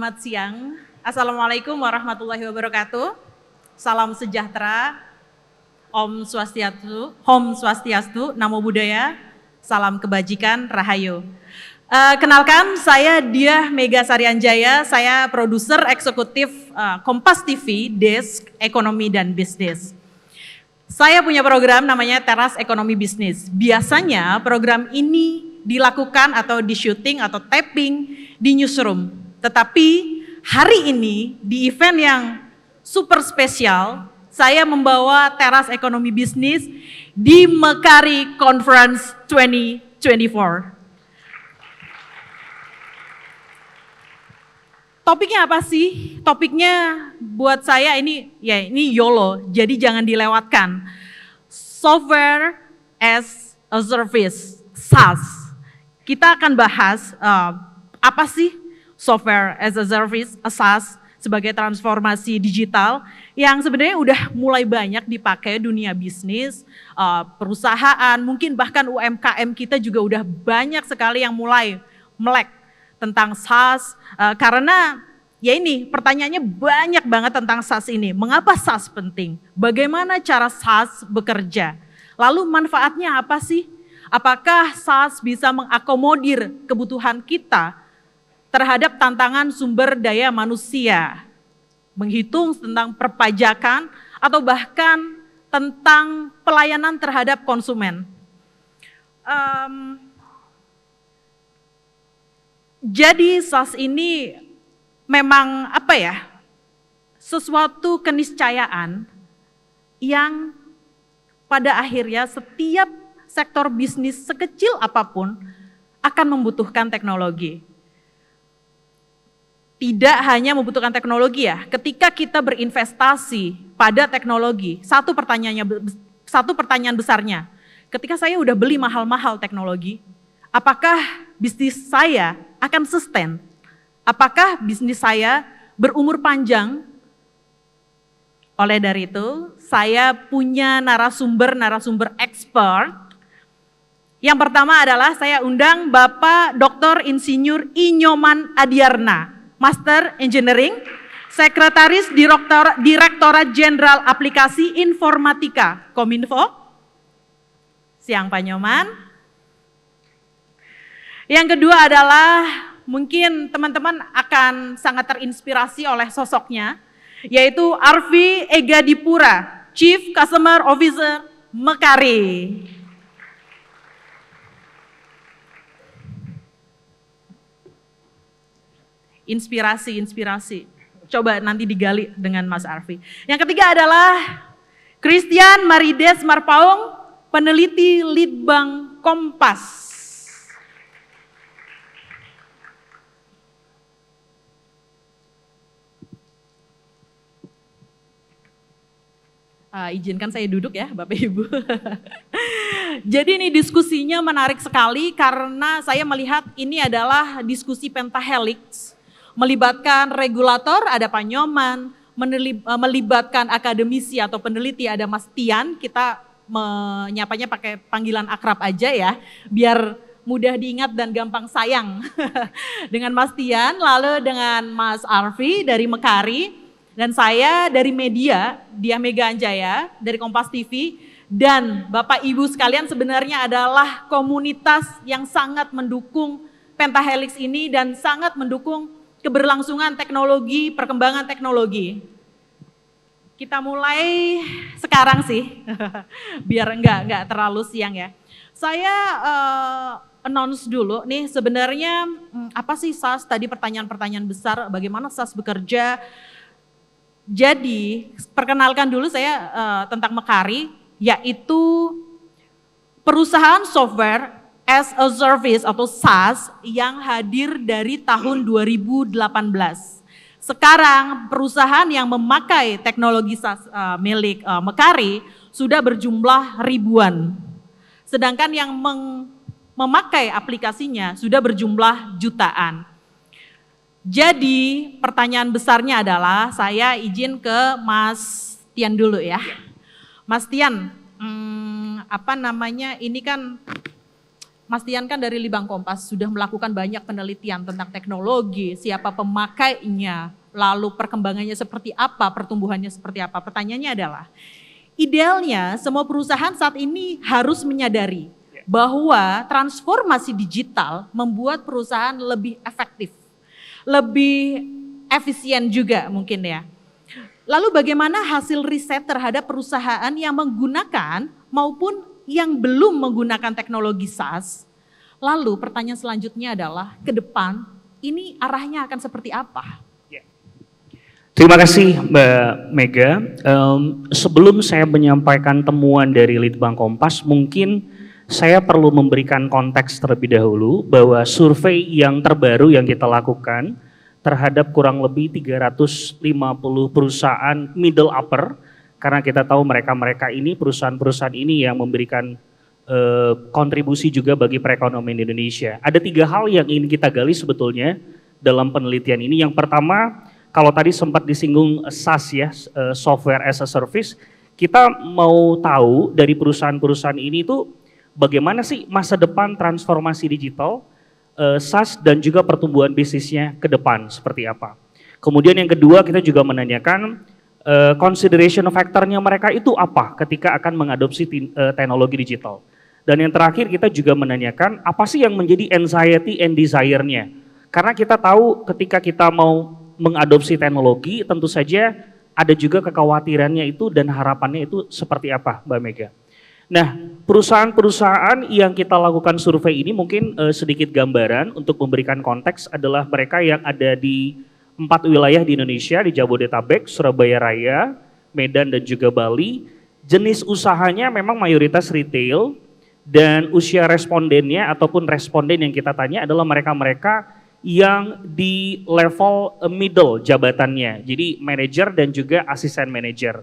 Selamat siang. Assalamualaikum warahmatullahi wabarakatuh. Salam sejahtera. Om Swastiastu, Namo Buddhaya. Salam kebajikan, Rahayu. Kenalkan, saya Diah Mega Sarianjaya. Saya produser eksekutif Kompas TV, Desk Ekonomi dan Bisnis. Saya punya program namanya Teras Ekonomi Bisnis. Biasanya program ini dilakukan atau di syuting atau tapping di newsroom. Tetapi hari ini di event yang super spesial, saya membawa Teras Ekonomi Bisnis di Mekari Conference 2024. Topiknya apa sih? Topiknya buat saya ini YOLO, jadi jangan dilewatkan. Software as a Service, SaaS. Kita akan bahas apa sih Software as a Service, SaaS, sebagai transformasi digital yang sebenarnya udah mulai banyak dipakai dunia bisnis, perusahaan, mungkin bahkan UMKM kita juga udah banyak sekali yang mulai melek tentang SaaS, karena ya ini pertanyaannya banyak banget tentang SaaS ini. Mengapa SaaS penting? Bagaimana cara SaaS bekerja? Lalu manfaatnya apa sih? Apakah SaaS bisa mengakomodir kebutuhan kita terhadap tantangan sumber daya manusia? Menghitung tentang perpajakan atau bahkan tentang pelayanan terhadap konsumen. Jadi SaaS ini memang sesuatu keniscayaan yang pada akhirnya setiap sektor bisnis sekecil apapun akan membutuhkan teknologi. Tidak hanya membutuhkan teknologi ya, ketika kita berinvestasi pada teknologi, satu pertanyaan besarnya, ketika saya udah beli mahal-mahal teknologi, apakah bisnis saya akan sustain? Apakah bisnis saya berumur panjang? Oleh dari itu, saya punya narasumber expert. Yang pertama adalah saya undang Bapak Dr. Insinyur Inyoman Adiarna, Master Engineering, Sekretaris Direktorat Jenderal Aplikasi Informatika Kominfo. Siang Pak Nyoman. Yang kedua adalah mungkin teman-teman akan sangat terinspirasi oleh sosoknya, yaitu Arfi Egadipura, Chief Customer Officer Mekari. Inspirasi. Coba nanti digali dengan Mas Arfi. Yang ketiga adalah Christian Marides Marpaung, peneliti Litbang Kompas. Izinkan saya duduk ya Bapak Ibu. Jadi ini diskusinya menarik sekali karena saya melihat ini adalah diskusi pentahelix, melibatkan regulator, ada Pak Nyoman, melibatkan akademisi atau peneliti, ada Mas Tian, kita menyapanya pakai panggilan akrab aja ya, biar mudah diingat dan gampang sayang. Dengan Mas Tian, lalu dengan Mas Arfi dari Mekari, dan saya dari media, Diah Mega Anjaya dari Kompas TV, dan Bapak Ibu sekalian sebenarnya adalah komunitas yang sangat mendukung pentahelix ini dan sangat mendukung keberlangsungan teknologi, perkembangan teknologi. Kita mulai sekarang sih, biar enggak terlalu siang ya. Saya announce dulu nih sebenarnya apa sih SaaS, tadi pertanyaan-pertanyaan besar, bagaimana SaaS bekerja. Jadi perkenalkan dulu saya tentang Mekari, yaitu perusahaan software as a service atau SaaS yang hadir dari tahun 2018. Sekarang perusahaan yang memakai teknologi SaaS milik Mekari sudah berjumlah ribuan. Sedangkan yang memakai aplikasinya sudah berjumlah jutaan. Jadi pertanyaan besarnya adalah saya izin ke Mas Tian dulu ya. Mas Tian, ini kan Mas Tian kan dari Litbang Kompas sudah melakukan banyak penelitian tentang teknologi, siapa pemakainya, lalu perkembangannya seperti apa, pertumbuhannya seperti apa. Pertanyaannya adalah, idealnya semua perusahaan saat ini harus menyadari bahwa transformasi digital membuat perusahaan lebih efektif, lebih efisien juga mungkin ya. Lalu bagaimana hasil riset terhadap perusahaan yang menggunakan maupun yang belum menggunakan teknologi SaaS? Lalu pertanyaan selanjutnya adalah ke depan ini arahnya akan seperti apa? Terima kasih Mbak Mega. Sebelum saya menyampaikan temuan dari Litbang Kompas, mungkin saya perlu memberikan konteks terlebih dahulu bahwa survei yang terbaru yang kita lakukan terhadap kurang lebih 350 perusahaan middle upper, karena kita tahu mereka ini perusahaan-perusahaan ini yang memberikan kontribusi juga bagi perekonomian Indonesia. Ada 3 hal yang ingin kita gali sebetulnya dalam penelitian ini. Yang pertama, kalau tadi sempat disinggung SaaS ya, software as a service, kita mau tahu dari perusahaan-perusahaan ini tuh bagaimana sih masa depan transformasi digital, SaaS dan juga pertumbuhan bisnisnya ke depan seperti apa. Kemudian yang kedua kita juga menanyakan consideration factor-nya mereka itu apa ketika akan mengadopsi teknologi digital. Dan yang terakhir kita juga menanyakan apa sih yang menjadi anxiety and desire-nya. Karena kita tahu ketika kita mau mengadopsi teknologi tentu saja ada juga kekhawatirannya itu dan harapannya itu seperti apa Mbak Mega. Nah, perusahaan-perusahaan yang kita lakukan survei ini mungkin sedikit gambaran untuk memberikan konteks adalah mereka yang ada di 4 wilayah di Indonesia, di Jabodetabek, Surabaya Raya, Medan dan juga Bali. Jenis usahanya memang mayoritas retail dan usia respondennya ataupun responden yang kita tanya adalah mereka-mereka yang di level middle jabatannya, jadi manajer dan juga asisten manajer.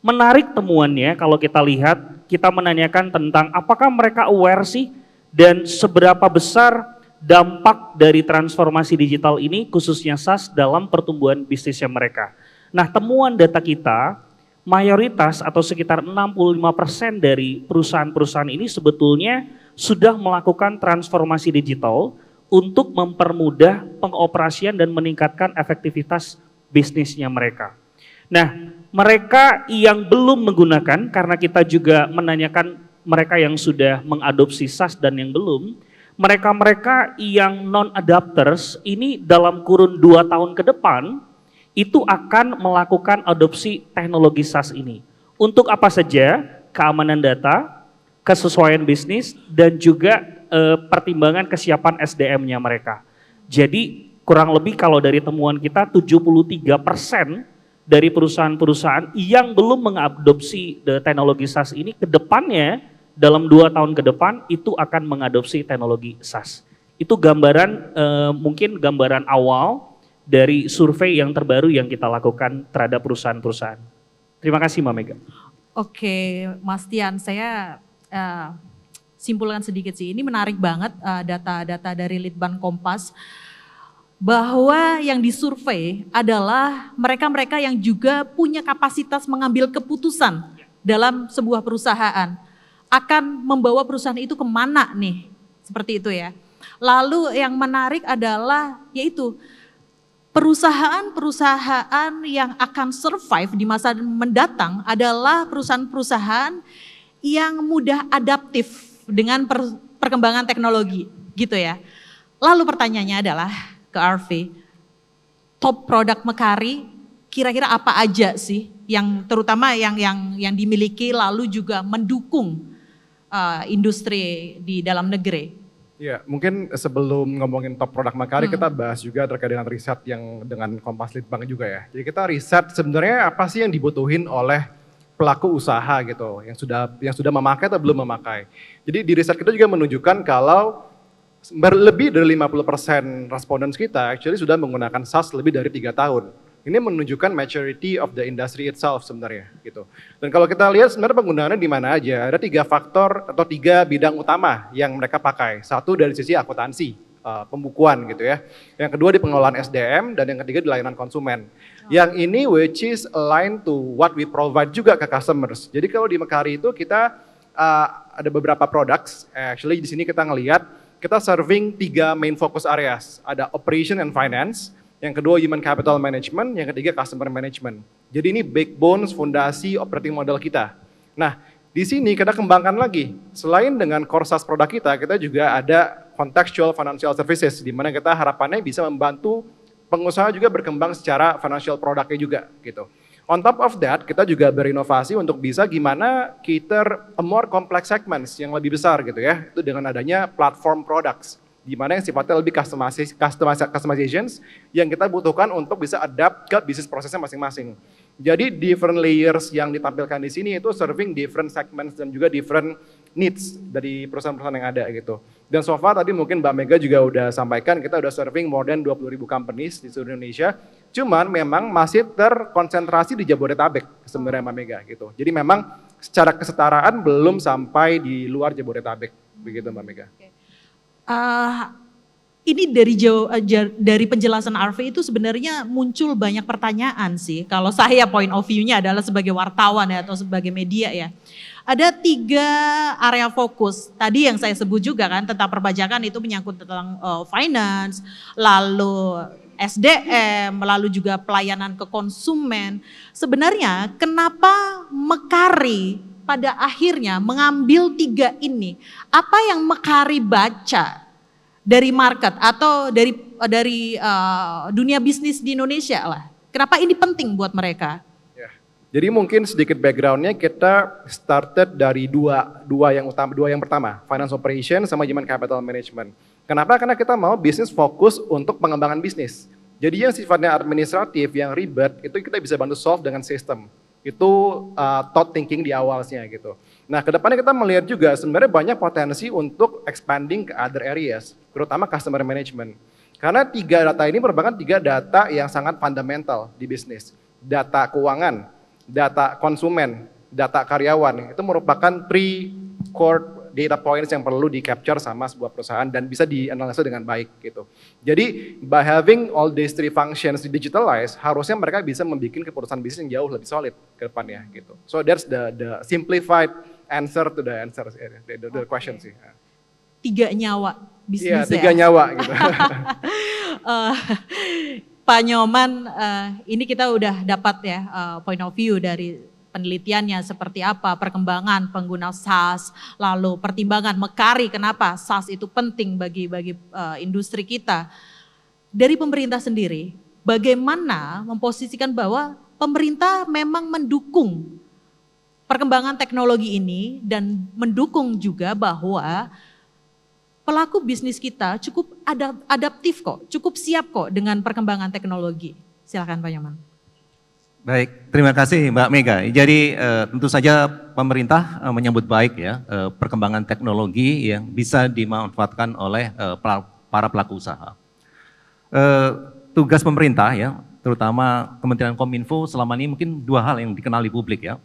Menarik temuannya kalau kita lihat, kita menanyakan tentang apakah mereka aware sih dan seberapa besar dampak dari transformasi digital ini khususnya SaaS dalam pertumbuhan bisnisnya mereka. Nah, temuan data kita, mayoritas atau sekitar 65% dari perusahaan-perusahaan ini sebetulnya sudah melakukan transformasi digital untuk mempermudah pengoperasian dan meningkatkan efektivitas bisnisnya mereka. Nah, mereka yang belum menggunakan, karena kita juga menanyakan mereka yang sudah mengadopsi SaaS dan yang belum, mereka-mereka yang non-adapters ini dalam kurun 2 tahun ke depan itu akan melakukan adopsi teknologi SaaS ini. Untuk apa saja? Keamanan data, kesesuaian bisnis, dan juga pertimbangan kesiapan SDM-nya mereka. Jadi kurang lebih kalau dari temuan kita 73% dari perusahaan-perusahaan yang belum mengadopsi teknologi SaaS ini ke depannya dalam 2 tahun ke depan itu akan mengadopsi teknologi SaaS. Itu gambaran mungkin gambaran awal dari survei yang terbaru yang kita lakukan terhadap perusahaan-perusahaan. Terima kasih Mbak Mega. Oke Mas Tian, saya simpulkan sedikit sih, ini menarik banget data-data dari Litbang Kompas bahwa yang disurvei adalah mereka-mereka yang juga punya kapasitas mengambil keputusan dalam sebuah perusahaan, akan membawa perusahaan itu kemana nih, seperti itu ya. Lalu yang menarik adalah yaitu perusahaan-perusahaan yang akan survive di masa mendatang adalah perusahaan-perusahaan yang mudah adaptif dengan perkembangan teknologi gitu ya. Lalu pertanyaannya adalah ke Arfi, top produk Mekari kira-kira apa aja sih yang terutama yang dimiliki lalu juga mendukung industri di dalam negeri? Ya, mungkin sebelum ngomongin top produk Mekari kita bahas juga terkait dengan riset yang dengan Kompas Litbang juga ya. Jadi kita riset sebenarnya apa sih yang dibutuhin oleh pelaku usaha gitu, yang sudah memakai atau belum memakai. Jadi di riset kita juga menunjukkan kalau lebih dari 50% responden kita actually sudah menggunakan SaaS lebih dari 3 tahun. Ini menunjukkan maturity of the industry itself sebenarnya gitu. Dan kalau kita lihat sebenarnya penggunaannya di mana aja, ada 3 faktor atau 3 bidang utama yang mereka pakai. Satu dari sisi akuntansi, pembukuan gitu ya. Yang kedua di pengelolaan SDM dan yang ketiga di layanan konsumen. Yang ini which is aligned to what we provide juga ke customers. Jadi kalau di Mekari itu kita ada beberapa products. Actually di sini kita ngelihat kita serving 3 main focus areas. Ada operation and finance, yang kedua human capital management, yang ketiga customer management. Jadi ini backbone, fondasi operating model kita. Nah, di sini kita kembangkan lagi. Selain dengan core SaaS produk kita juga ada contextual financial services, di mana kita harapannya bisa membantu pengusaha juga berkembang secara financial produknya juga gitu. On top of that, kita juga berinovasi untuk bisa gimana cater a more complex segments yang lebih besar gitu ya. Itu dengan adanya platform products, di mana yang sifatnya lebih customizations yang kita butuhkan untuk bisa adapt ke bisnis prosesnya masing-masing. Jadi different layers yang ditampilkan di sini itu serving different segments dan juga different needs dari perusahaan-perusahaan yang ada gitu. Dan so far tadi mungkin Mbak Mega juga udah sampaikan, kita udah serving more than 20.000 companies di seluruh Indonesia. Cuman memang masih terkonsentrasi di Jabodetabek sebenarnya Mbak Mega gitu. Jadi memang secara kesetaraan belum sampai di luar Jabodetabek, begitu Mbak Mega. Ini dari penjelasan Arfi itu sebenarnya muncul banyak pertanyaan sih. Kalau saya point of view-nya adalah sebagai wartawan ya, atau sebagai media ya. Ada 3 area fokus. Tadi yang saya sebut juga kan tentang perpajakan itu menyangkut tentang finance, lalu SDM, lalu juga pelayanan ke konsumen. Sebenarnya kenapa Mekaari pada akhirnya mengambil 3 ini? Apa yang Mekaari baca dari market atau dari dunia bisnis di Indonesia lah? Kenapa ini penting buat mereka? Ya. Jadi mungkin sedikit backgroundnya, kita started dari dua yang pertama, finance operation sama human capital management. Kenapa? Karena kita mau bisnis fokus untuk pengembangan bisnis. Jadi yang sifatnya administratif, yang ribet, itu kita bisa bantu solve dengan sistem. Itu thought thinking di awalnya gitu. Nah, kedepannya kita melihat juga sebenarnya banyak potensi untuk expanding ke other areas, terutama customer management. Karena 3 data ini merupakan 3 data yang sangat fundamental di bisnis. Data keuangan, data konsumen, data karyawan, itu merupakan 3 core data points yang perlu di-capture sama sebuah perusahaan dan bisa dianalisa dengan baik gitu. Jadi by having all these 3 functions digitalized, harusnya mereka bisa membuat keputusan bisnis yang jauh lebih solid ke depannya gitu. So that's the simplified answer to the question sih. 3 nyawa bisnis ya. 3 nyawa gitu. Pak Nyoman, ini kita udah dapat ya point of view dari penelitiannya seperti apa, perkembangan pengguna SaaS, lalu pertimbangan Mekaari kenapa SaaS itu penting bagi industri kita. Dari pemerintah sendiri, bagaimana memposisikan bahwa pemerintah memang mendukung perkembangan teknologi ini dan mendukung juga bahwa pelaku bisnis kita cukup adaptif kok, cukup siap kok dengan perkembangan teknologi. Silakan Pak Nyoman. Baik, terima kasih Mbak Mega. Jadi tentu saja pemerintah menyambut baik ya perkembangan teknologi yang bisa dimanfaatkan oleh para pelaku usaha. Tugas pemerintah ya, terutama Kementerian Kominfo selama ini mungkin 2 hal yang dikenal di publik ya.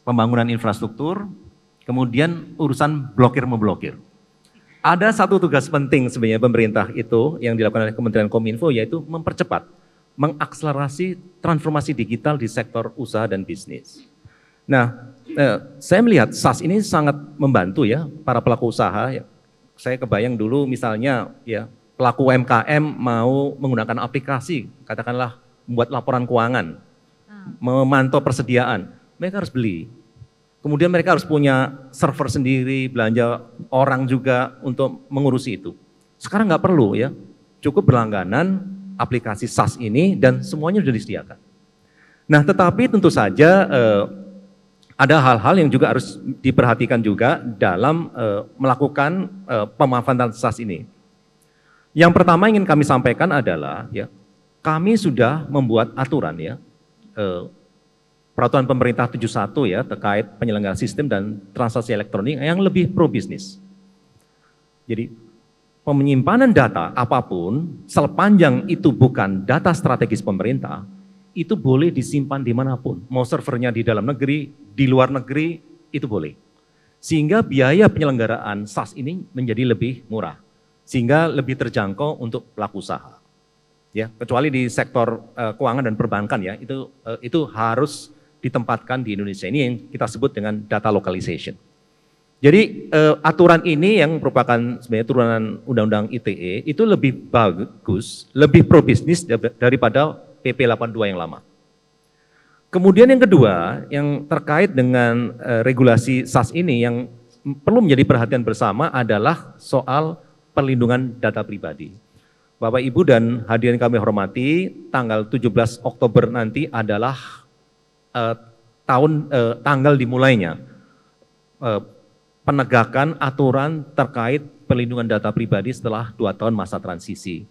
Pembangunan infrastruktur, kemudian urusan blokir-memblokir. Ada satu tugas penting sebenarnya pemerintah itu yang dilakukan oleh Kementerian Kominfo, yaitu mempercepat, mengakselerasi transformasi digital di sektor usaha dan bisnis. Nah, saya melihat SaaS ini sangat membantu ya para pelaku usaha. Ya. Saya kebayang dulu misalnya ya pelaku UMKM mau menggunakan aplikasi, katakanlah membuat laporan keuangan, memantau persediaan, mereka harus beli. Kemudian mereka harus punya server sendiri, belanja orang juga untuk mengurusi itu. Sekarang nggak perlu ya, cukup berlangganan aplikasi SaaS ini dan semuanya sudah disediakan. Nah, tetapi tentu saja ada hal-hal yang juga harus diperhatikan juga dalam melakukan pemanfaatan SaaS ini. Yang pertama ingin kami sampaikan adalah ya, kami sudah membuat aturan ya, Peraturan Pemerintah 71 ya terkait penyelenggara sistem dan transaksi elektronik yang lebih pro bisnis. Jadi penyimpanan data apapun, sepanjang itu bukan data strategis pemerintah, itu boleh disimpan dimanapun. Mau servernya di dalam negeri, di luar negeri, itu boleh. Sehingga biaya penyelenggaraan SaaS ini menjadi lebih murah. Sehingga lebih terjangkau untuk pelaku usaha. Ya, kecuali di sektor keuangan dan perbankan ya, itu harus ditempatkan di Indonesia. Ini yang kita sebut dengan data localization. Jadi aturan ini yang merupakan sebenarnya turunan Undang-Undang ITE itu lebih bagus, lebih pro bisnis daripada PP 82 yang lama. Kemudian yang kedua, yang terkait dengan regulasi SAS ini yang perlu menjadi perhatian bersama adalah soal perlindungan data pribadi. Bapak Ibu dan hadirin kami hormati, tanggal 17 Oktober nanti adalah tanggal dimulainya penegakan aturan terkait perlindungan data pribadi setelah 2 tahun masa transisi.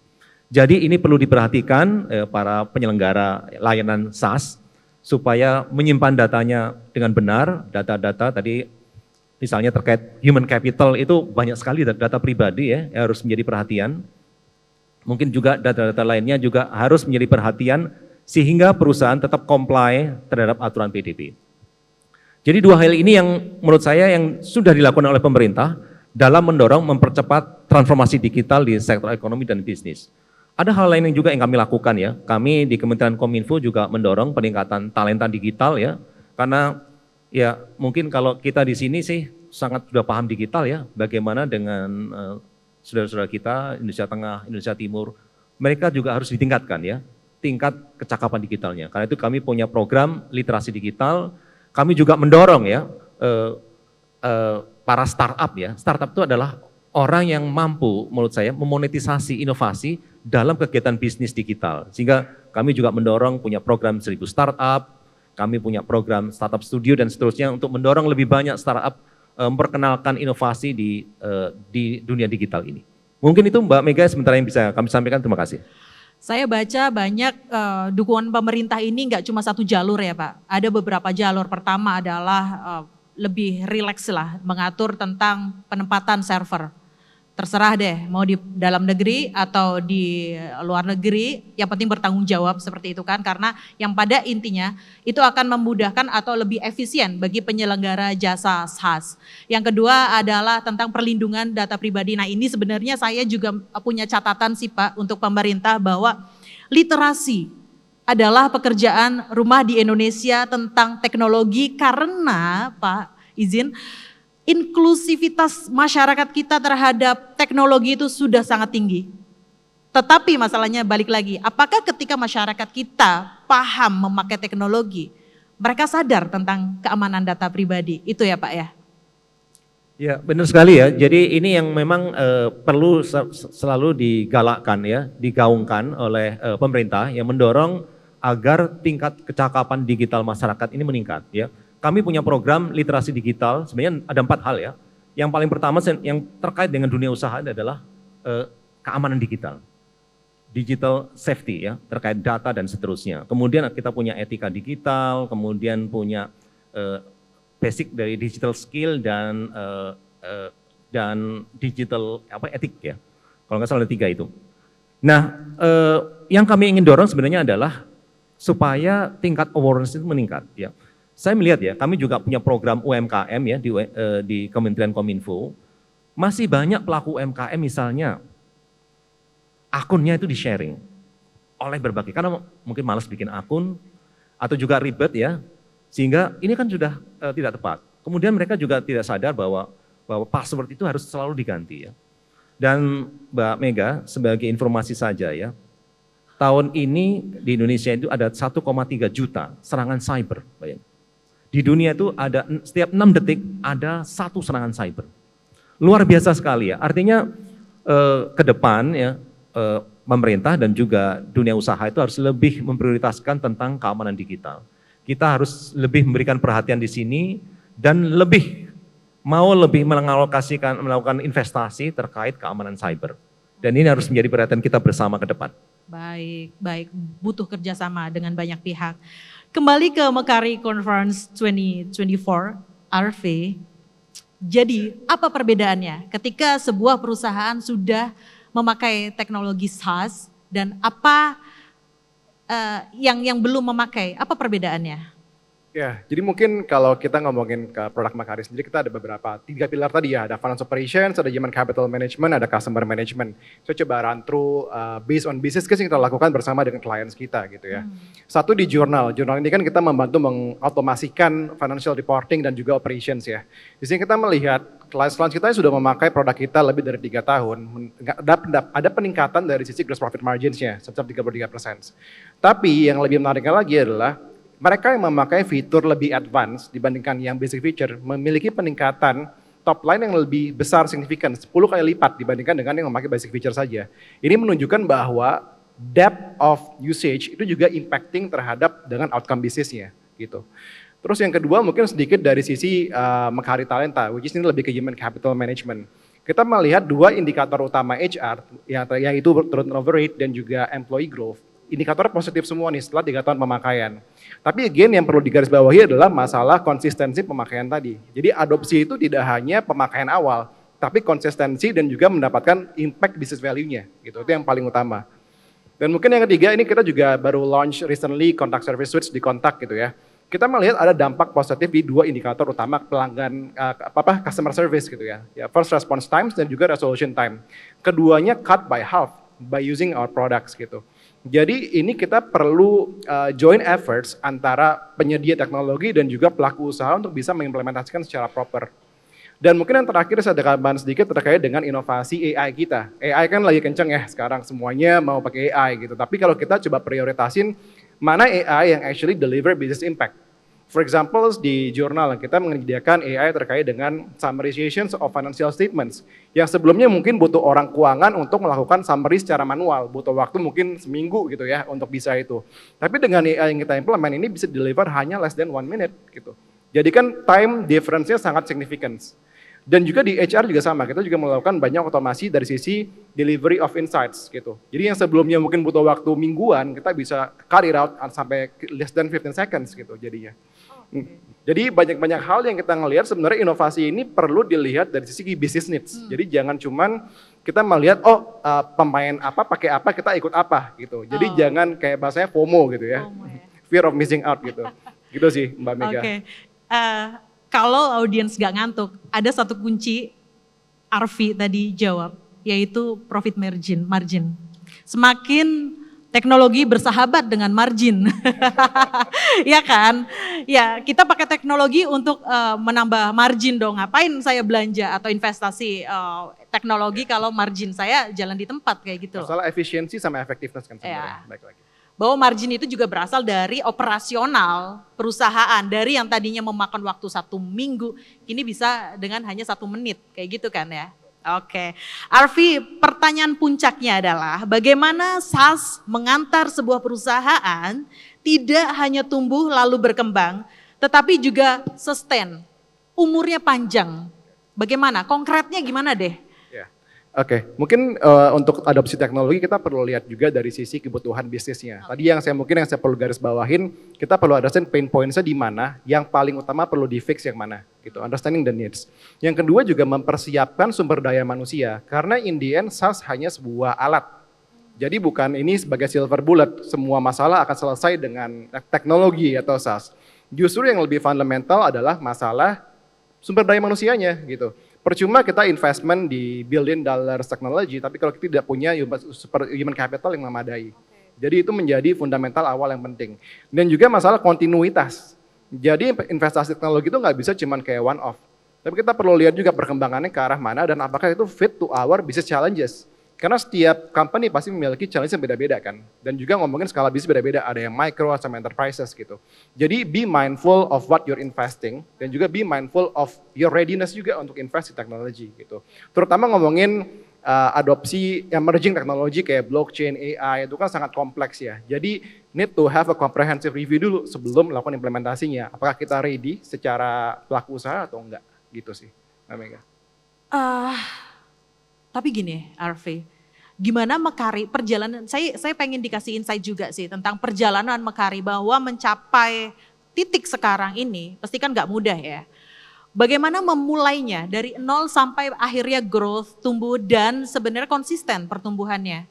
Jadi ini perlu diperhatikan para penyelenggara layanan SAS supaya menyimpan datanya dengan benar, data-data tadi misalnya terkait human capital itu banyak sekali data pribadi ya harus menjadi perhatian. Mungkin juga data-data lainnya juga harus menjadi perhatian sehingga perusahaan tetap comply terhadap aturan PDB. Jadi 2 hal ini yang menurut saya yang sudah dilakukan oleh pemerintah dalam mendorong mempercepat transformasi digital di sektor ekonomi dan bisnis. Ada hal lain yang juga yang kami lakukan ya. Kami di Kementerian Kominfo juga mendorong peningkatan talenta digital ya. Karena ya mungkin kalau kita di sini sih sangat sudah paham digital ya. Bagaimana dengan saudara-saudara kita Indonesia Tengah, Indonesia Timur, mereka juga harus ditingkatkan ya. Tingkat kecakapan digitalnya. Karena itu kami punya program literasi digital. Kami juga mendorong ya para startup ya. Startup itu adalah orang yang mampu menurut saya memonetisasi inovasi dalam kegiatan bisnis digital. Sehingga kami juga mendorong punya program 1000 startup, kami punya program startup studio dan seterusnya untuk mendorong lebih banyak startup memperkenalkan inovasi di dunia digital ini. Mungkin itu Mbak Mega sementara yang bisa kami sampaikan. Terima kasih. Saya baca banyak dukungan pemerintah ini nggak cuma satu jalur ya Pak. Ada beberapa jalur. Pertama adalah lebih rileks lah mengatur tentang penempatan server. Terserah deh mau di dalam negeri atau di luar negeri, yang penting bertanggung jawab seperti itu kan. Karena yang pada intinya itu akan memudahkan atau lebih efisien bagi penyelenggara jasa SAS. Yang kedua adalah tentang perlindungan data pribadi. Nah ini sebenarnya saya juga punya catatan sih Pak untuk pemerintah bahwa literasi adalah pekerjaan rumah di Indonesia tentang teknologi karena Pak izin inklusivitas masyarakat kita terhadap teknologi itu sudah sangat tinggi. Tetapi masalahnya balik lagi, apakah ketika masyarakat kita paham memakai teknologi, mereka sadar tentang keamanan data pribadi? Itu ya Pak ya? Ya benar sekali ya, jadi ini yang memang perlu selalu digalakkan ya, digaungkan oleh pemerintah yang mendorong agar tingkat kecakapan digital masyarakat ini meningkat ya. Kami punya program literasi digital, sebenarnya ada 4 hal ya. Yang paling pertama yang terkait dengan dunia usaha adalah keamanan digital. Digital safety ya, terkait data dan seterusnya. Kemudian kita punya etika digital, kemudian punya basic dari digital skill dan digital etik ya. Kalau nggak salah ada 3 itu. Nah, yang kami ingin dorong sebenarnya adalah supaya tingkat awareness itu meningkat ya. Saya melihat ya, kami juga punya program UMKM ya di Kementerian Kominfo. Masih banyak pelaku UMKM misalnya akunnya itu di-sharing oleh berbagai, karena mungkin malas bikin akun atau juga ribet ya, sehingga ini kan sudah tidak tepat. Kemudian mereka juga tidak sadar bahwa password itu harus selalu diganti ya. Dan Mbak Mega sebagai informasi saja ya, tahun ini di Indonesia itu ada 1,3 juta serangan cyber, bayangin. Di dunia itu ada setiap 6 detik ada 1 serangan cyber. Luar biasa sekali ya. Artinya ke depan ya pemerintah dan juga dunia usaha itu harus lebih memprioritaskan tentang keamanan digital. Kita harus lebih memberikan perhatian di sini dan lebih mengalokasikan melakukan investasi terkait keamanan cyber. Dan ini harus menjadi perhatian kita bersama ke depan. Baik, butuh kerjasama dengan banyak pihak. Kembali ke Mekari Conference 2024, RV. Jadi apa perbedaannya ketika sebuah perusahaan sudah memakai teknologi SaaS dan apa yang belum memakai, apa perbedaannya? Ya, jadi mungkin kalau kita ngomongin ke produk Makari sendiri, kita ada beberapa, 3 pilar tadi ya, ada finance operations, ada human capital management, ada customer management. Saya coba run through based on business case yang kita lakukan bersama dengan clients kita gitu ya. Satu di jurnal ini kan kita membantu mengautomasikan financial reporting dan juga operations ya. Di sini kita melihat clients kita yang sudah memakai produk kita lebih dari 3 tahun, ada peningkatan dari sisi gross profit margins-nya sebesar 33%. Tapi yang lebih menariknya lagi adalah mereka yang memakai fitur lebih advance dibandingkan yang basic feature memiliki peningkatan top line yang lebih besar signifikan 10 kali lipat dibandingkan dengan yang memakai basic feature saja. Ini menunjukkan bahwa depth of usage itu juga impacting terhadap dengan outcome bisnisnya gitu. Terus yang kedua mungkin sedikit dari sisi Makari Talenta, which is ini lebih ke human capital management. Kita melihat 2 indikator utama HR, yang itu turnover rate dan juga employee growth. Indikator positif semua nih setelah 3 tahun pemakaian. Tapi again yang perlu digarisbawahi adalah masalah konsistensi pemakaian tadi. Jadi adopsi itu tidak hanya pemakaian awal, tapi konsistensi dan juga mendapatkan impact business value-nya. Gitu. Itu yang paling utama. Dan mungkin yang ketiga ini kita juga baru launch recently contact service switch di kontak gitu ya. Kita melihat ada dampak positif di 2 indikator utama pelanggan customer service gitu ya. Ya first response times dan juga resolution time. Keduanya cut by half by using our products gitu. Jadi ini kita perlu joint efforts antara penyedia teknologi dan juga pelaku usaha untuk bisa mengimplementasikan secara proper. Dan mungkin yang terakhir saya ada tambahan sedikit terkait dengan inovasi AI kita. AI kan lagi kenceng ya sekarang, semuanya mau pakai AI gitu. Tapi kalau kita coba prioritasin mana AI yang actually deliver business impact. For example, di jurnal kita menyediakan AI terkait dengan summarization of financial statements. Yang sebelumnya mungkin butuh orang keuangan untuk melakukan summary secara manual, butuh waktu mungkin seminggu gitu ya untuk bisa itu. Tapi dengan AI yang kita implement ini bisa deliver hanya less than 1 minute gitu. Jadi kan time difference-nya sangat significant. Dan juga di HR juga sama, kita juga melakukan banyak otomasi dari sisi delivery of insights gitu. Jadi yang sebelumnya mungkin butuh waktu mingguan, kita bisa carry out sampai less than 15 seconds gitu jadinya. Jadi banyak hal yang kita ngelihat sebenarnya inovasi ini perlu dilihat dari sisi business needs. Jadi jangan cuman kita melihat pemain apa pakai apa kita ikut apa gitu. Jadi jangan kayak bahasanya FOMO gitu ya. Fear of missing out gitu. Gitu sih Mbak Mega. Oke. Kalau audiens gak ngantuk, ada satu kunci Arfi tadi jawab, yaitu profit margin. Semakin teknologi bersahabat dengan margin, ya kan? Ya kita pakai teknologi untuk menambah margin dong. Ngapain saya belanja atau investasi teknologi kalau margin saya jalan di tempat kayak gitu? Masalah efisiensi sama efektivitas kan sebenarnya. Ya. Baik lagi. Bahwa margin itu juga berasal dari operasional perusahaan, dari yang tadinya memakan waktu 1 minggu, ini bisa dengan hanya 1 menit, kayak gitu kan ya. Oke, Arfi, pertanyaan puncaknya adalah bagaimana SaaS mengantar sebuah perusahaan tidak hanya tumbuh lalu berkembang, tetapi juga sustain, umurnya panjang. Bagaimana? Konkretnya gimana deh? Oke, mungkin untuk adopsi teknologi kita perlu lihat juga dari sisi kebutuhan bisnisnya. Tadi yang saya perlu garis bawahin, kita perlu understand pain points-nya di mana, yang paling utama perlu di-fix yang mana, gitu. Understanding the needs. Yang kedua juga mempersiapkan sumber daya manusia, karena in the end SaaS hanya sebuah alat. Jadi bukan ini sebagai silver bullet, semua masalah akan selesai dengan teknologi atau SaaS. Justru yang lebih fundamental adalah masalah sumber daya manusianya, gitu. Percuma kita investment di billion dollars teknologi, tapi kalau kita tidak punya human capital yang memadai. Jadi itu menjadi fundamental awal yang penting. Dan juga masalah kontinuitas. Jadi investasi teknologi itu nggak bisa cuman kayak one off. Tapi kita perlu lihat juga perkembangannya ke arah mana dan apakah itu fit to our business challenges. Karena setiap company pasti memiliki challenge yang beda-beda kan. Dan juga ngomongin skala bisnis beda-beda, ada yang micro sama enterprises gitu. Jadi be mindful of what you're investing dan juga be mindful of your readiness juga untuk invest di teknologi gitu. Terutama ngomongin adopsi emerging teknologi kayak blockchain, AI itu kan sangat kompleks ya. Jadi need to have a comprehensive review dulu sebelum melakukan implementasinya. Apakah kita ready secara pelaku usaha atau enggak gitu sih, Mbak Mega. Tapi gini, Arfi, gimana Makari perjalanan? Saya pengen dikasih insight juga sih tentang perjalanan Makari bahwa mencapai titik sekarang ini pasti kan nggak mudah ya. Bagaimana memulainya dari 0 sampai akhirnya growth, tumbuh dan sebenarnya konsisten pertumbuhannya?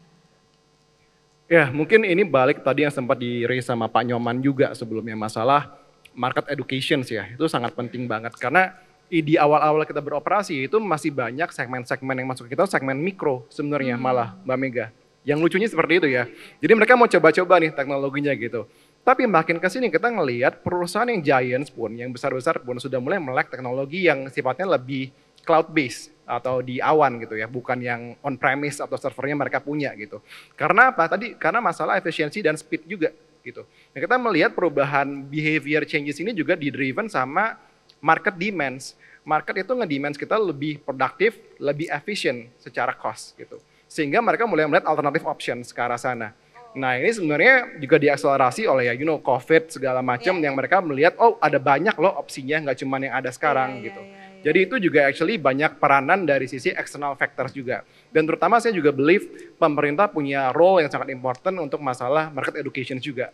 Ya mungkin ini balik tadi yang sempat di-raise sama Pak Nyoman juga sebelumnya masalah market education sih ya, itu sangat penting banget karena di awal-awal kita beroperasi itu masih banyak segmen-segmen yang masuk ke kita segmen mikro sebenarnya malah Mbak Mega. Yang lucunya seperti itu ya. Jadi mereka mau coba-coba nih teknologinya gitu. Tapi makin ke sini kita ngelihat perusahaan yang giants pun, yang besar-besar pun sudah mulai melek teknologi yang sifatnya lebih cloud based atau di awan gitu ya, bukan yang on premise atau servernya mereka punya gitu. Karena apa? Tadi karena masalah efisiensi dan speed juga gitu. Nah, kita melihat perubahan behavior changes ini juga di-driven sama market demands. Market itu nge-demands kita lebih produktif, lebih efisien secara cost gitu. Sehingga mereka mulai melihat alternatif options ke arah sana. Nah ini sebenarnya juga diakselerasi oleh COVID segala macam yang mereka melihat oh ada banyak loh opsinya nggak cuma yang ada sekarang gitu. Jadi itu juga actually banyak peranan dari sisi external factors juga. Dan terutama saya juga believe pemerintah punya role yang sangat important untuk masalah market education juga.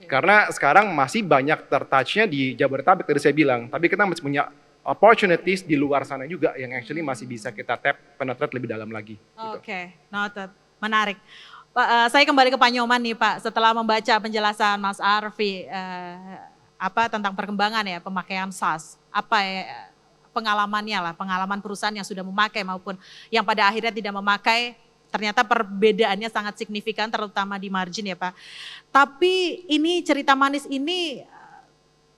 Karena sekarang masih banyak tertouch-nya di Jabodetabek tadi saya bilang, tapi kita masih punya opportunities di luar sana juga yang actually masih bisa kita tap, penetrate lebih dalam lagi. Oke, noted. Menarik. Pak, saya kembali ke Pak Nyoman nih Pak, setelah membaca penjelasan Mas Arfi tentang perkembangan ya pemakaian SaaS, pengalamannya lah, pengalaman perusahaan yang sudah memakai maupun yang pada akhirnya tidak memakai, ternyata perbedaannya sangat signifikan terutama di margin ya Pak. Tapi ini cerita manis ini,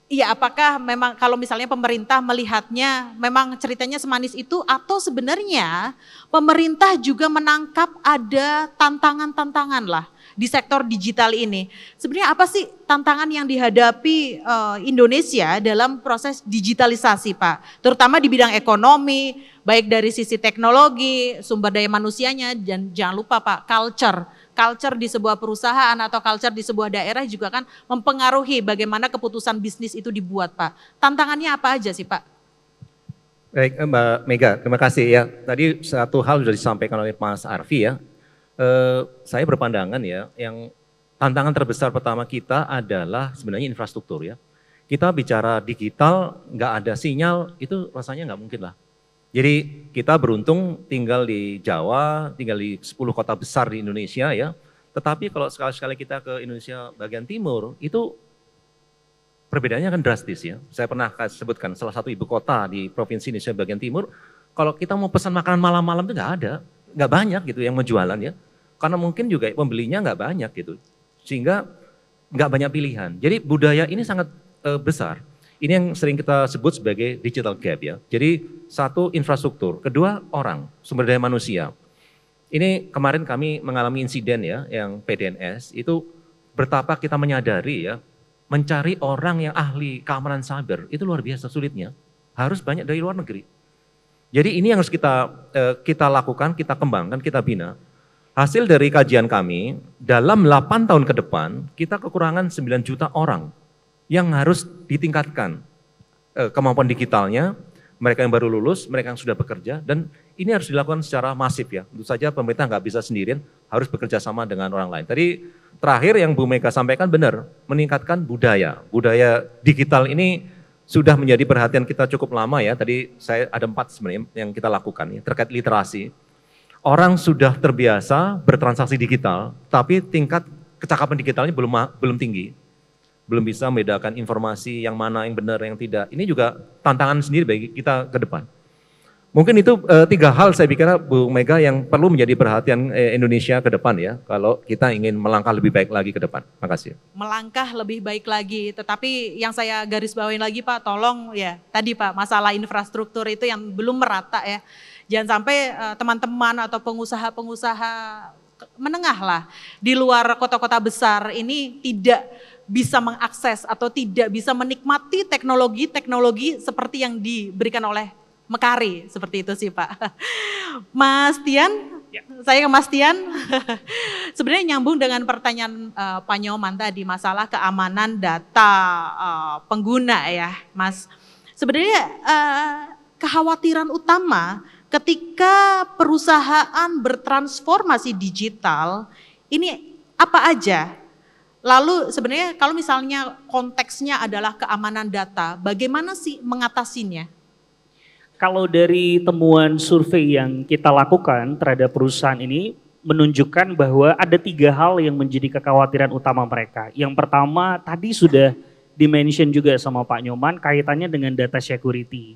ya apakah memang kalau misalnya pemerintah melihatnya memang ceritanya semanis itu atau sebenarnya pemerintah juga menangkap ada tantangan-tantangan lah di sektor digital ini. Sebenarnya apa sih tantangan yang dihadapi Indonesia dalam proses digitalisasi Pak? Terutama di bidang ekonomi, baik dari sisi teknologi, sumber daya manusianya, dan jangan lupa Pak, culture di sebuah perusahaan atau culture di sebuah daerah juga kan mempengaruhi bagaimana keputusan bisnis itu dibuat Pak. Tantangannya apa aja sih Pak? Baik Mbak Mega, terima kasih ya. Tadi satu hal sudah disampaikan oleh Mas Arfi ya. Saya berpandangan ya, yang tantangan terbesar pertama kita adalah sebenarnya infrastruktur ya. Kita bicara digital, nggak ada sinyal, itu rasanya nggak mungkin lah. Jadi kita beruntung tinggal di Jawa, tinggal di 10 kota besar di Indonesia ya. Tetapi kalau sekali-sekali kita ke Indonesia bagian timur, itu perbedaannya kan drastis ya. Saya pernah sebutkan salah satu ibu kota di Provinsi Indonesia bagian timur, kalau kita mau pesan makanan malam-malam itu nggak ada, nggak banyak gitu yang mau jualan ya. Karena mungkin juga pembelinya nggak banyak gitu, sehingga nggak banyak pilihan. Jadi budaya ini sangat besar. Ini yang sering kita sebut sebagai digital gap ya. Jadi satu infrastruktur, kedua orang, sumber daya manusia. Ini kemarin kami mengalami insiden ya, yang PDNS itu betapa kita menyadari ya, mencari orang yang ahli keamanan cyber itu luar biasa sulitnya. Harus banyak dari luar negeri. Jadi ini yang harus kita lakukan, kita kembangkan, kita bina. Hasil dari kajian kami, dalam 8 tahun ke depan, kita kekurangan 9 juta orang yang harus ditingkatkan kemampuan digitalnya, mereka yang baru lulus, mereka yang sudah bekerja, dan ini harus dilakukan secara masif ya. Tentu saja pemerintah nggak bisa sendirian, harus bekerja sama dengan orang lain. Tadi terakhir yang Bu Mega sampaikan benar, meningkatkan budaya. Budaya digital ini sudah menjadi perhatian kita cukup lama ya. Tadi saya ada 4 sebenarnya yang kita lakukan ya, terkait literasi. Orang sudah terbiasa bertransaksi digital, tapi tingkat kecakapan digitalnya belum tinggi. Belum bisa membedakan informasi yang mana yang benar, yang tidak. Ini juga tantangan sendiri bagi kita ke depan. Mungkin itu 3 hal saya pikir Bu Mega yang perlu menjadi perhatian Indonesia ke depan ya, kalau kita ingin melangkah lebih baik lagi ke depan. Makasih. Melangkah lebih baik lagi, tetapi yang saya garis bawain lagi Pak, tolong ya tadi Pak, masalah infrastruktur itu yang belum merata ya. Jangan sampai teman-teman atau pengusaha-pengusaha menengah lah di luar kota-kota besar ini tidak bisa mengakses atau tidak bisa menikmati teknologi seperti yang diberikan oleh Mekaari, seperti itu sih Pak. Mas Tian, saya ke Mas Tian, sebenarnya nyambung dengan pertanyaan Pak Nyoman tadi, masalah keamanan data pengguna ya Mas. Sebenarnya kekhawatiran utama ketika perusahaan bertransformasi digital, ini apa aja? Lalu sebenarnya kalau misalnya konteksnya adalah keamanan data, bagaimana sih mengatasinya? Kalau dari temuan survei yang kita lakukan terhadap perusahaan ini menunjukkan bahwa ada 3 hal yang menjadi kekhawatiran utama mereka. Yang pertama tadi sudah dimention juga sama Pak Nyoman kaitannya dengan data security.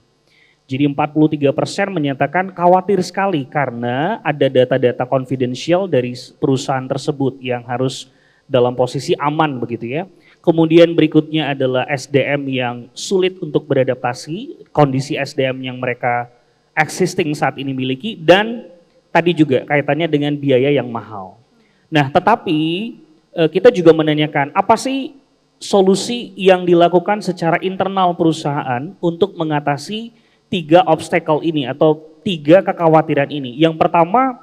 Jadi 43% menyatakan khawatir sekali karena ada data-data confidential dari perusahaan tersebut yang harus dalam posisi aman begitu ya. Kemudian berikutnya adalah SDM yang sulit untuk beradaptasi, kondisi SDM yang mereka existing saat ini miliki, dan tadi juga kaitannya dengan biaya yang mahal. Nah, tetapi kita juga menanyakan apa sih solusi yang dilakukan secara internal perusahaan untuk mengatasi 3 obstacle ini atau 3 kekhawatiran ini. Yang pertama,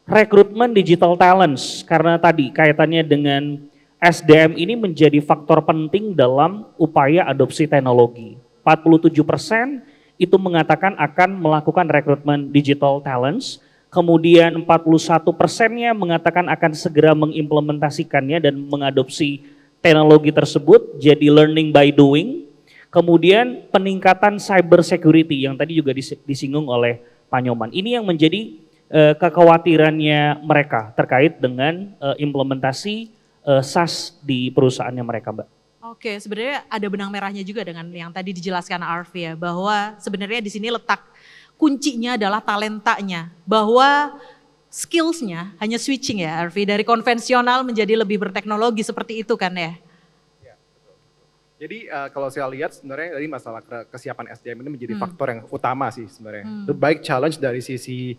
rekrutmen digital talents, karena tadi kaitannya dengan SDM ini menjadi faktor penting dalam upaya adopsi teknologi. 47% itu mengatakan akan melakukan rekrutmen digital talents, kemudian 41%-nya mengatakan akan segera mengimplementasikannya dan mengadopsi teknologi tersebut jadi learning by doing. Kemudian peningkatan cyber security yang tadi juga disinggung oleh Pak Nyoman. Ini yang menjadi kekhawatirannya mereka terkait dengan implementasi SaaS di perusahaannya mereka, Mbak. Oke, sebenarnya ada benang merahnya juga dengan yang tadi dijelaskan Arfi ya, bahwa sebenarnya di sini letak kuncinya adalah talentanya, bahwa skillsnya hanya switching ya Arfi, dari konvensional menjadi lebih berteknologi seperti itu kan ya? Ya, betul. Jadi kalau saya lihat sebenarnya dari masalah kesiapan SDM ini menjadi faktor yang utama sih sebenarnya. Baik challenge dari sisi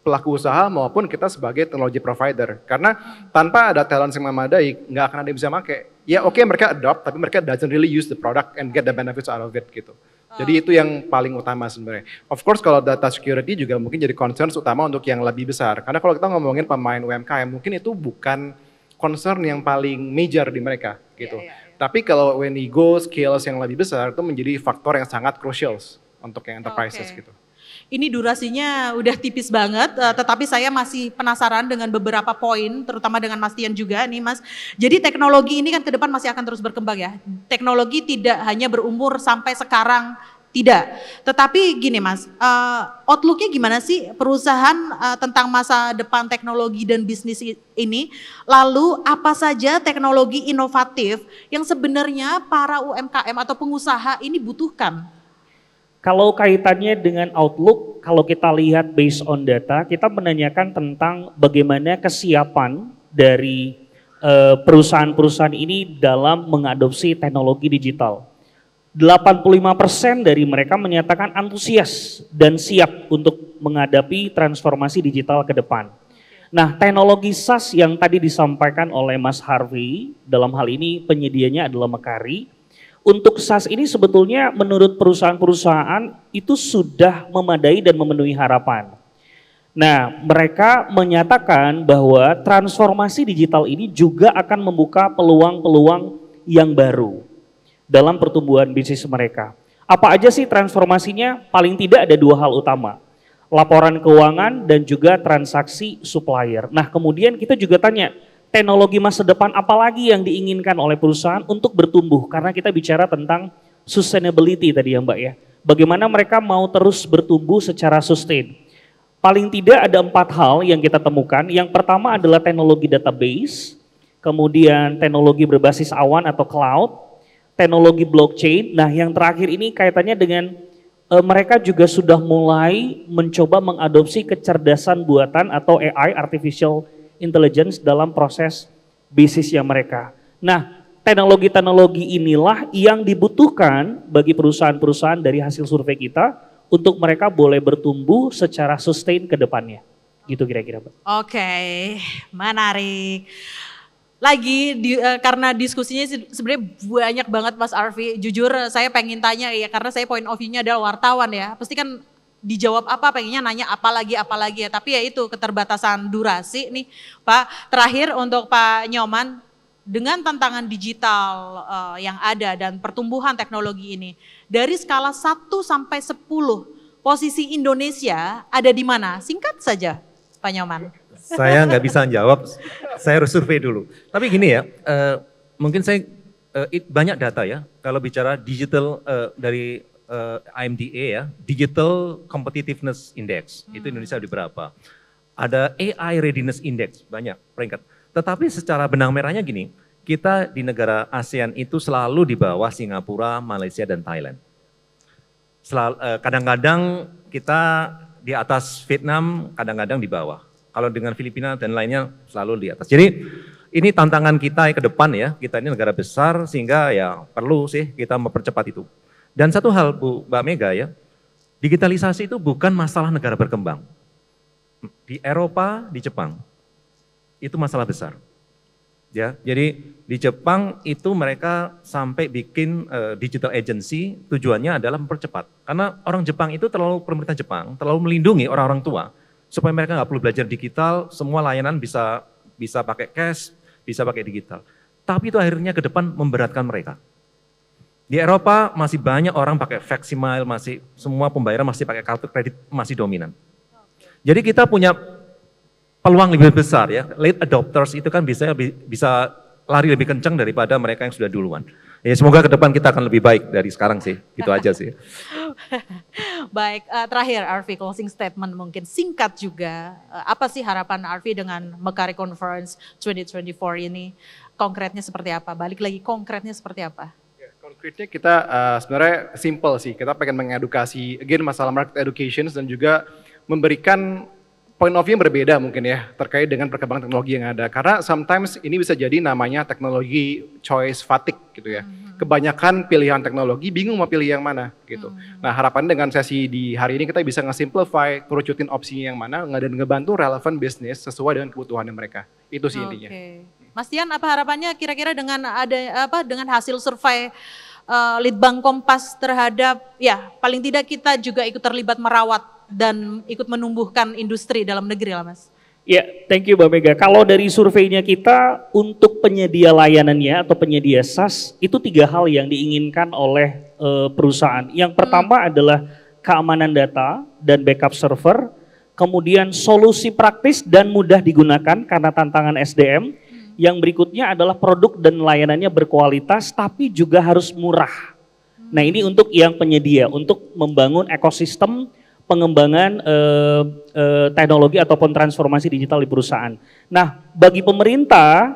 pelaku usaha maupun kita sebagai teknologi provider. Karena tanpa ada talent yang memadai, nggak akan ada yang bisa pakai. Ya oke, mereka adopt, tapi mereka doesn't really use the product and get the benefits out of it gitu. Jadi itu yang paling utama sebenarnya. Of course kalau data security juga mungkin jadi concerns utama untuk yang lebih besar. Karena kalau kita ngomongin pemain UMKM, mungkin itu bukan concern yang paling major di mereka gitu. Tapi kalau when we go skills yang lebih besar, itu menjadi faktor yang sangat crucial untuk yang enterprises gitu. Ini durasinya udah tipis banget, tetapi saya masih penasaran dengan beberapa poin, terutama dengan Mas Tian juga nih Mas. Jadi teknologi ini kan ke depan masih akan terus berkembang ya. Teknologi tidak hanya berumur sampai sekarang, tidak. Tetapi gini Mas, outlook-nya gimana sih perusahaan tentang masa depan teknologi dan bisnis ini? Lalu apa saja teknologi inovatif yang sebenarnya para UMKM atau pengusaha ini butuhkan? Kalau kaitannya dengan outlook, kalau kita lihat based on data, kita menanyakan tentang bagaimana kesiapan dari perusahaan-perusahaan ini dalam mengadopsi teknologi digital. 85% dari mereka menyatakan antusias dan siap untuk menghadapi transformasi digital ke depan. Nah, teknologi SaaS yang tadi disampaikan oleh Mas Harvey, dalam hal ini penyedianya adalah Mekari. Untuk SaaS ini sebetulnya menurut perusahaan-perusahaan itu sudah memadai dan memenuhi harapan. Nah, mereka menyatakan bahwa transformasi digital ini juga akan membuka peluang-peluang yang baru dalam pertumbuhan bisnis mereka. Apa aja sih transformasinya? Paling tidak ada 2 hal utama. Laporan keuangan dan juga transaksi supplier. Nah, kemudian kita juga tanya, teknologi masa depan apalagi yang diinginkan oleh perusahaan untuk bertumbuh, karena kita bicara tentang sustainability tadi ya Mbak ya. Bagaimana mereka mau terus bertumbuh secara sustain. Paling tidak ada 4 hal yang kita temukan. Yang pertama adalah teknologi database, kemudian teknologi berbasis awan atau cloud, teknologi blockchain. Nah yang terakhir ini kaitannya dengan mereka juga sudah mulai mencoba mengadopsi kecerdasan buatan atau AI, artificial intelligence, dalam proses bisnisnya mereka. Nah, teknologi-teknologi inilah yang dibutuhkan bagi perusahaan-perusahaan dari hasil survei kita untuk mereka boleh bertumbuh secara sustain ke depannya. Gitu kira-kira, Mbak. Oke, menarik. Karena diskusinya sebenarnya banyak banget Mas Arfi. Jujur saya pengen tanya ya, karena saya point of view-nya adalah wartawan ya. Pasti kan dijawab apa, pengennya nanya apa lagi ya, tapi ya itu keterbatasan durasi nih Pak. Terakhir untuk Pak Nyoman, dengan tantangan digital yang ada dan pertumbuhan teknologi ini, dari skala 1 sampai 10, posisi Indonesia ada di mana? Singkat saja Pak Nyoman. Saya nggak bisa jawab, saya harus survei dulu. Tapi gini ya, mungkin saya banyak data ya, kalau bicara digital dari IMDA ya, Digital Competitiveness Index, itu Indonesia di berapa. Ada AI Readiness Index, banyak peringkat. Tetapi secara benang merahnya gini, kita di negara ASEAN itu selalu di bawah Singapura, Malaysia, dan Thailand. Kadang-kadang kita di atas Vietnam, kadang-kadang di bawah. Kalau dengan Filipina dan lainnya selalu di atas. Jadi ini tantangan kita ke depan ya, kita ini negara besar sehingga ya perlu sih kita mempercepat itu. Dan satu hal Mbak Mega ya, digitalisasi itu bukan masalah negara berkembang. Di Eropa, di Jepang, itu masalah besar. Ya, jadi di Jepang itu mereka sampai bikin digital agency, tujuannya adalah mempercepat. Karena orang Jepang itu pemerintah Jepang terlalu melindungi orang-orang tua supaya mereka nggak perlu belajar digital, semua layanan bisa pakai cash, bisa pakai digital. Tapi itu akhirnya ke depan memberatkan mereka. Di Eropa masih banyak orang pakai facsimile, masih semua pembayaran masih pakai kartu kredit, masih dominan. Jadi kita punya peluang lebih besar ya, late adopters itu kan bisa lari lebih kencang daripada mereka yang sudah duluan. Ya semoga ke depan kita akan lebih baik dari sekarang sih, gitu aja sih. Baik, terakhir Arfi, closing statement mungkin singkat juga. Apa sih harapan Arfi dengan Mekari Conference 2024 ini? Konkretnya seperti apa? Balik lagi, konkretnya seperti apa? Konkretnya kita sebenarnya simple sih, kita pengen mengedukasi, again masalah market education dan juga memberikan point of view yang berbeda mungkin ya, terkait dengan perkembangan teknologi yang ada. Karena sometimes ini bisa jadi namanya teknologi choice fatigue gitu ya. Kebanyakan pilihan teknologi, bingung mau pilih yang mana gitu. Nah harapan dengan sesi di hari ini kita bisa nge-simplify, kerucutin opsinya yang mana, dan ngebantu relevan bisnis sesuai dengan kebutuhannya mereka. Itu sih intinya. Mas Tian, apa harapannya kira-kira dengan dengan hasil survei Litbang Kompas terhadap, ya paling tidak kita juga ikut terlibat merawat dan ikut menumbuhkan industri dalam negeri lah Mas. Ya, thank you Mbak Mega. Kalau dari surveinya kita, untuk penyedia layanannya atau penyedia SaaS, itu 3 hal yang diinginkan oleh perusahaan. Yang pertama adalah keamanan data dan backup server, kemudian solusi praktis dan mudah digunakan karena tantangan SDM. Yang berikutnya adalah produk dan layanannya berkualitas tapi juga harus murah. Nah ini untuk yang penyedia, untuk membangun ekosistem pengembangan teknologi ataupun transformasi digital di perusahaan. Nah, bagi pemerintah,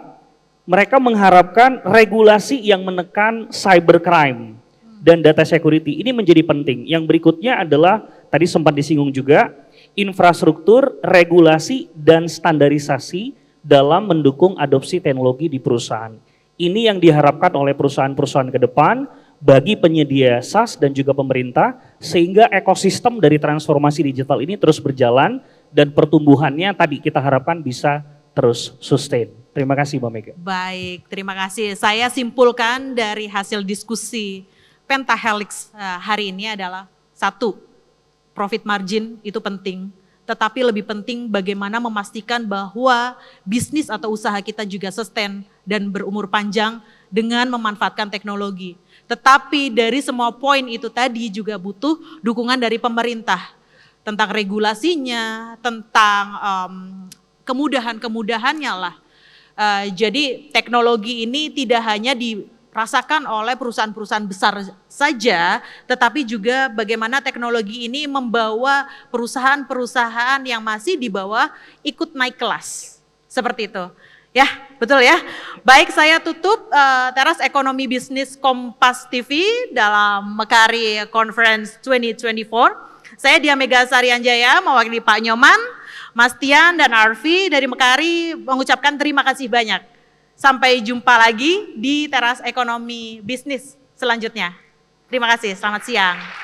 mereka mengharapkan regulasi yang menekan cybercrime dan data security. Ini menjadi penting. Yang berikutnya adalah, tadi sempat disinggung juga, infrastruktur, regulasi, dan standarisasi dalam mendukung adopsi teknologi di perusahaan. Ini yang diharapkan oleh perusahaan-perusahaan ke depan, bagi penyedia SaaS dan juga pemerintah, sehingga ekosistem dari transformasi digital ini terus berjalan dan pertumbuhannya tadi kita harapkan bisa terus sustain. Terima kasih Mbak Mega. Baik, terima kasih. Saya simpulkan dari hasil diskusi Pentahelix hari ini adalah 1, profit margin itu penting, tetapi lebih penting bagaimana memastikan bahwa bisnis atau usaha kita juga sustain dan berumur panjang dengan memanfaatkan teknologi. Tetapi dari semua poin itu tadi juga butuh dukungan dari pemerintah tentang regulasinya, tentang kemudahan-kemudahannya lah. Jadi teknologi ini tidak hanya dirasakan oleh perusahaan-perusahaan besar saja, tetapi juga bagaimana teknologi ini membawa perusahaan-perusahaan yang masih di bawah ikut naik kelas. Seperti itu. Ya, betul ya. Baik, saya tutup Teras Ekonomi Bisnis Kompas TV dalam Mekari Conference 2024. Saya Dia Mega Sarianjaya mewakili Pak Nyoman, Mas Tian dan Arfi dari Mekari mengucapkan terima kasih banyak. Sampai jumpa lagi di Teras Ekonomi Bisnis selanjutnya. Terima kasih, selamat siang.